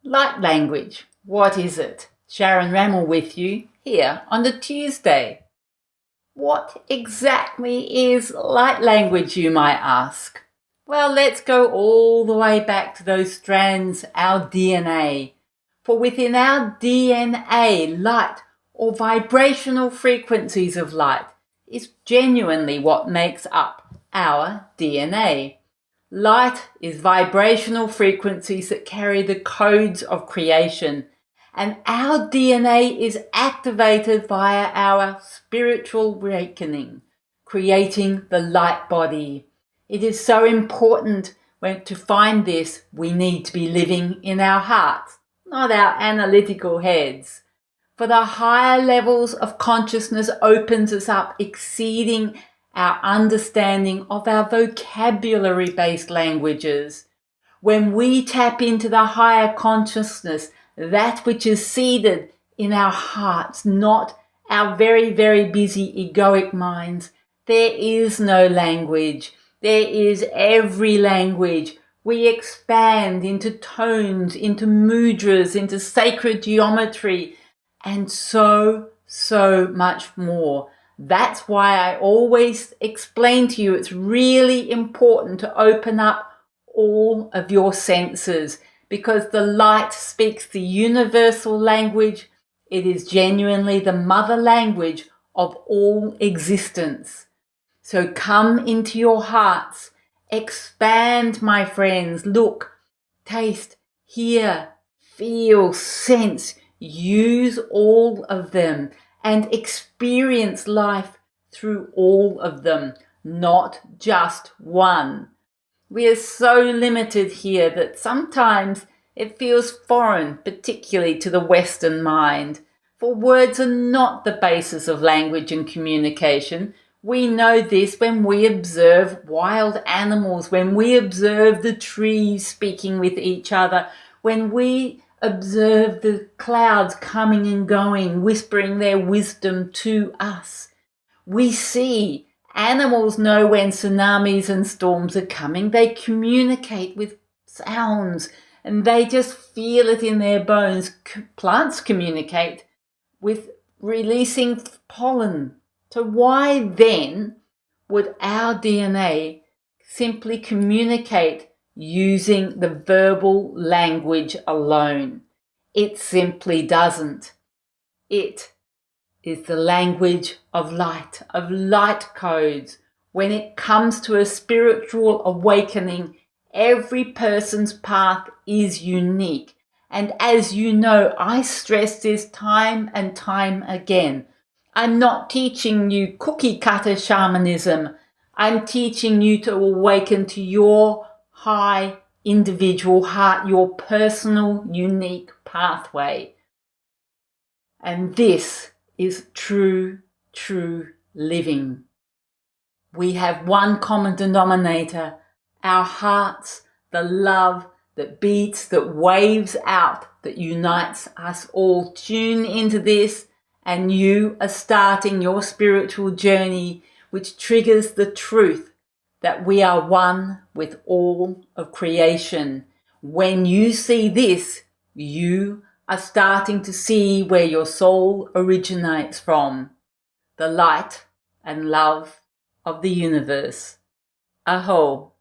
Light language, what is it? Sharon Ramel with you here on the Tuesday. What exactly is light language, you might ask? Well, let's go all the way back to those strands, our DNA. For within our DNA, light or vibrational frequencies of light is genuinely what makes up our DNA. Light is vibrational frequencies that carry the codes of creation, and our DNA is activated via our spiritual awakening, creating the light body. It is so important to find this, we need to be living in our hearts, not our analytical heads. For the higher levels of consciousness opens us up, exceeding our understanding of our vocabulary-based languages. When we tap into the higher consciousness, that which is seated in our hearts, not our very, very busy egoic minds, there is no language. There is every language. We expand into tones, into mudras, into sacred geometry, and so much more. That's why I always explain to you it's really important to open up all of your senses, because the light speaks the universal language. It is genuinely the mother language of all existence. So come into your hearts, expand, my friends, look, taste, hear, feel, sense, use all of them and experience life through all of them, not just one. We are so limited here that sometimes it feels foreign, particularly to the Western mind, for words are not the basis of language and communication. We know this when we observe wild animals, when we observe the trees speaking with each other, when we observe the clouds coming and going, whispering their wisdom to us. We see animals know when tsunamis and storms are coming. They communicate with sounds and they just feel it in their bones. Plants communicate with releasing pollen. So why then would our DNA simply communicate using the verbal language alone? It simply doesn't. It is the language of light codes. When it comes to a spiritual awakening, every person's path is unique. And as you know, I stress this time and time again. I'm not teaching you cookie cutter shamanism. I'm teaching you to awaken to your high individual heart, your personal unique pathway. And this is true living. We have one common denominator, our hearts, the love that beats, that waves out, that unites us all. Tune into this and you are starting your spiritual journey, which triggers the truth that we are one with all of creation. When you see this, you are starting to see where your soul originates from, the light and love of the universe. Aho.